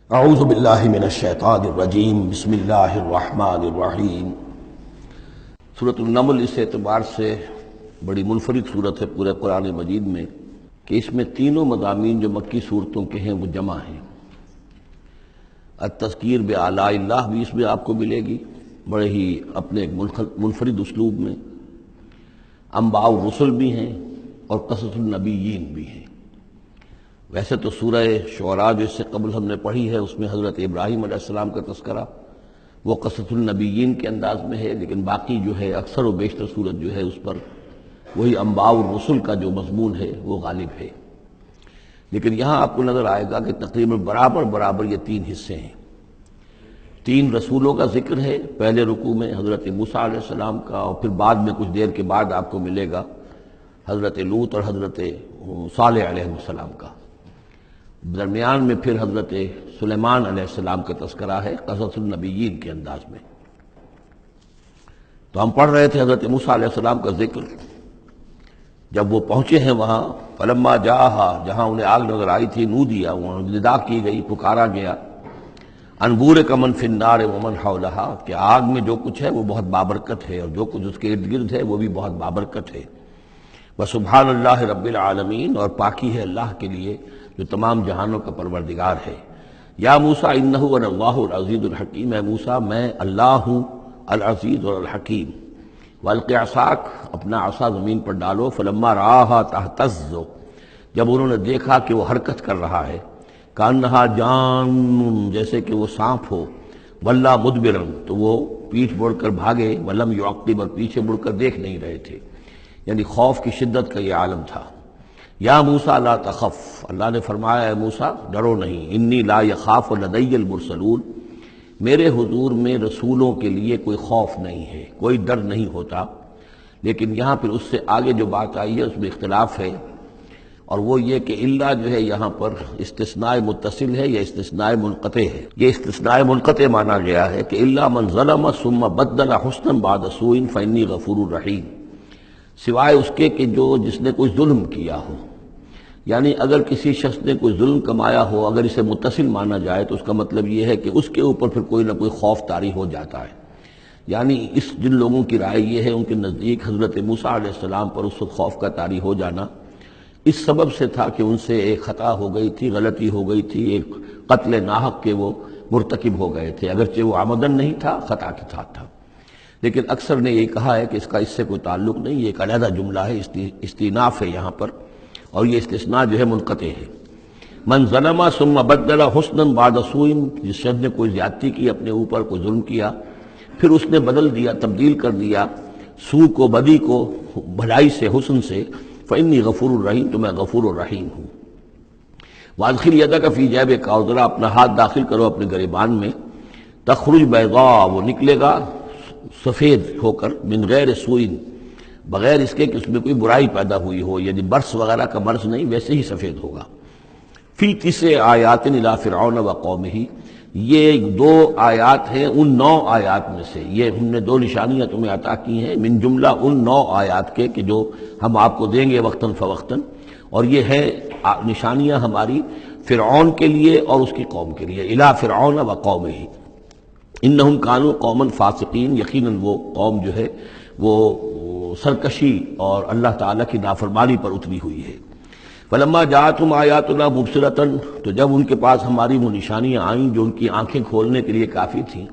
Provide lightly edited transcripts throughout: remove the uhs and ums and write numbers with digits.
اعوذ باللہ من الشیطان الرجیم بسم اللہ الرحمن الرحیم۔ سورۃ النمل اس اعتبار سے بڑی منفرد صورت ہے پورے قرآن مجید میں کہ اس میں تینوں مضامین جو مکی صورتوں کے ہیں وہ جمع ہیں۔ التذکیر بآلاء اللہ بھی اس میں آپ کو ملے گی بڑے ہی اپنے ایک منفرد اسلوب میں، انباء الرسل بھی ہیں اور قصص النبیین بھی ہیں۔ ویسے تو سورہ شعراء جو اس سے قبل ہم نے پڑھی ہے اس میں حضرت ابراہیم علیہ السلام کا تذکرہ وہ قصص النبیین کے انداز میں ہے، لیکن باقی جو ہے اکثر و بیشتر صورت جو ہے اس پر وہی انباء الرسل کا جو مضمون ہے وہ غالب ہے۔ لیکن یہاں آپ کو نظر آئے گا کہ تقریباً برابر یہ تین حصے ہیں۔ تین رسولوں کا ذکر ہے، پہلے رکوع میں حضرت موسیٰ علیہ السلام کا، اور پھر بعد میں کچھ دیر کے بعد آپ کو ملے گا حضرت لوط اور حضرت صالح علیہ السلام کا۔ درمیان میں پھر حضرت سلیمان علیہ السلام کا تذکرہ ہے قصص النبیین کے انداز میں۔ تو ہم پڑھ رہے تھے حضرت موسیٰ علیہ السلام کا ذکر، جب وہ پہنچے ہیں وہاں فلما جاہا، جہاں انہیں آگ نظر آئی تھی، نودیا، وہاں ندا کی گئی، پکارا گیا، انبور کا من فی النار ومن حولہا، کہ آگ میں جو کچھ ہے وہ بہت بابرکت ہے اور جو کچھ اس کے ارد گرد ہے وہ بھی بہت بابرکت ہے۔ وسبحان اللہ رب العالمین، اور پاکی ہے اللہ کے لیے جو تمام جہانوں کا پروردگار ہے۔ یا موسیٰ انہ انا اللہ العزیز الحکیم، اے موسیٰ میں اللہ ہوں العزیز اور الحکیم۔ والق عصاک، اپنا عصا زمین پر ڈالو، فلما رآہا تہتز، جب انہوں نے دیکھا کہ وہ حرکت کر رہا ہے، کانہا جان، جیسے کہ وہ سانپ ہو، ولا مدبرا، تو وہ پیٹھ موڑ کر بھاگے، ولم یعقب، اور پیچھے مڑ کر دیکھ نہیں رہے تھے، یعنی خوف کی شدت کا یہ عالم تھا۔ یا موسیٰ لا تخف، اللہ نے فرمایا اے موسیٰ ڈرو نہیں، انی لا یخاف لدی المرسلون، میرے حضور میں رسولوں کے لیے کوئی خوف نہیں ہے، کوئی ڈر نہیں ہوتا۔ لیکن یہاں پھر اس سے آگے جو بات آئی ہے اس میں اختلاف ہے، اور وہ یہ کہ الا جو ہے یہاں پر استثناء متصل ہے یا استثناء منقطع ہے۔ یہ استثناء منقطع مانا گیا ہے کہ الا من ظلم ثم بدل حسنا بعد سوء فانی غفور رحیم، سوائے اس کے کہ جس نے کوئی ظلم کیا ہو، یعنی اگر کسی شخص نے کوئی ظلم کمایا ہو، اگر اسے متصل مانا جائے تو اس کا مطلب یہ ہے کہ اس کے اوپر پھر کوئی نہ کوئی خوف طاری ہو جاتا ہے۔ یعنی جن لوگوں کی رائے یہ ہے ان کے نزدیک حضرت موسیٰ علیہ السلام پر اس وقت خوف کا طاری ہو جانا اس سبب سے تھا کہ ان سے ایک خطا ہو گئی تھی، غلطی ہو گئی تھی، ایک قتل ناحق کے وہ مرتکب ہو گئے تھے، اگرچہ وہ عمدن نہیں تھا، خطا کے ساتھ تھا۔ لیکن اکثر نے یہ کہا ہے کہ اس کا اس سے کوئی تعلق نہیں، یہ ایک علیحدہ جملہ ہے، استئناف ہے یہاں پر، اور یہ استثناء جو ہے منقطع ہے۔ من ظلم ثم بدل حسنا بعد سوء، جس شخص نے کوئی زیادتی کی اپنے اوپر، کوئی ظلم کیا، پھر اس نے بدل دیا، تبدیل کر دیا سوء کو، بدی کو، بھلائی سے، حسن سے، فإنی غفور الرحیم، تو میں غفور الرحیم ہوں۔ وادخل یدک فی جیبک، اور ذرا اپنا ہاتھ داخل کرو اپنے گریبان میں، تخرج بیضاء، وہ نکلے گا سفید ہو کر، من غیر سوء، بغیر اس کے کہ اس میں کوئی برائی پیدا ہوئی ہو، یعنی برس وغیرہ کا برس نہیں، ویسے ہی سفید ہوگا۔ فی 9 آیات الی فرعون وقومہ، یہ 2 آیات ہیں ان 9 آیات میں سے، یہ ہم نے 2 نشانیاں تمہیں عطا کی ہیں من جملہ ان 9 آیات کے کہ جو ہم آپ کو دیں گے وقتاً فوقتاً، اور یہ ہے نشانیاں ہماری فرعون کے لیے اور اس کی قوم کے لیے، الی فرعون وقومہ انہم کانوا قوما فاسقین، یقیناً وہ قوم جو ہے وہ سرکشی اور اللہ تعالیٰ کی نافرمانی پر اتری ہوئی ہے۔ فلما جاءتہم آیاتنا مبصرۃ، تو جب ان کے پاس ہماری وہ نشانیاں آئیں جو ان کی آنکھیں کھولنے کے لیے کافی تھیں،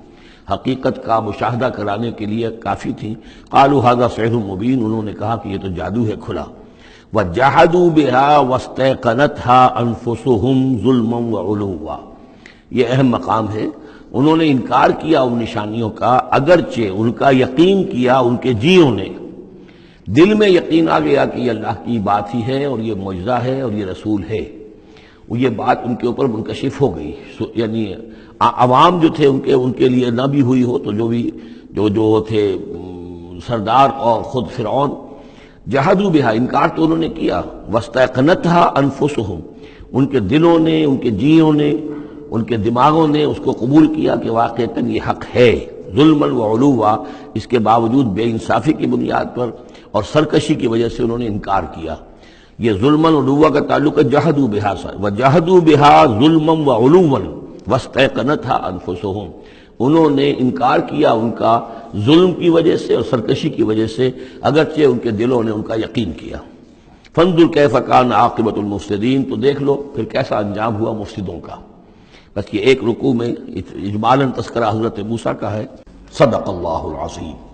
حقیقت کا مشاہدہ کرانے کے لیے کافی تھیں، قالوا ھذا سحر مبین، انہوں نے کہا کہ یہ تو جادو ہے کھلا۔ وجحدوا بها واستيقنتها انفسهم ظلما وعلوا، یہ اہم مقام ہے، انہوں نے انکار کیا ان نشانیوں کا، اگرچہ ان کا یقین کیا ان کے جیوں نے، دل میں یقین آ گیا کہ یہ اللہ کی بات ہی ہے اور یہ معجزہ ہے اور یہ رسول ہے، وہ یہ بات ان کے اوپر منکشف ہو گئی، یعنی عوام جو تھے ان کے لیے نہ بھی ہوئی ہو تو جو تھے سردار اور خود فرعون، جحدوا بہا، انکار تو انہوں نے کیا، واستيقنتها انفسهم، ان کے دلوں نے، ان کے جیوں نے، ان کے دماغوں نے اس کو قبول کیا کہ واقعتاً یہ حق ہے، ظلما وعلوا، اس کے باوجود بے انصافی کی بنیاد پر اور سرکشی کی وجہ سے انہوں نے انکار کیا۔ یہ ظلما وعلوا کا تعلق ہے جحدوا بہا سے، وجحدوا بہا ظلما وعلوا واستيقنتها انفسهم، انہوں نے انکار کیا ان کا ظلم کی وجہ سے اور سرکشی کی وجہ سے، اگرچہ ان کے دلوں نے ان کا یقین کیا۔ فانظر کیف کان عاقبۃ المفسدین، تو دیکھ لو پھر کیسا انجام ہوا مفسدوں کا۔ بس یہ ایک رکوع میں اجمالاً تذکرہ حضرت موسیٰ کا ہے۔ صدق اللہ العظیم۔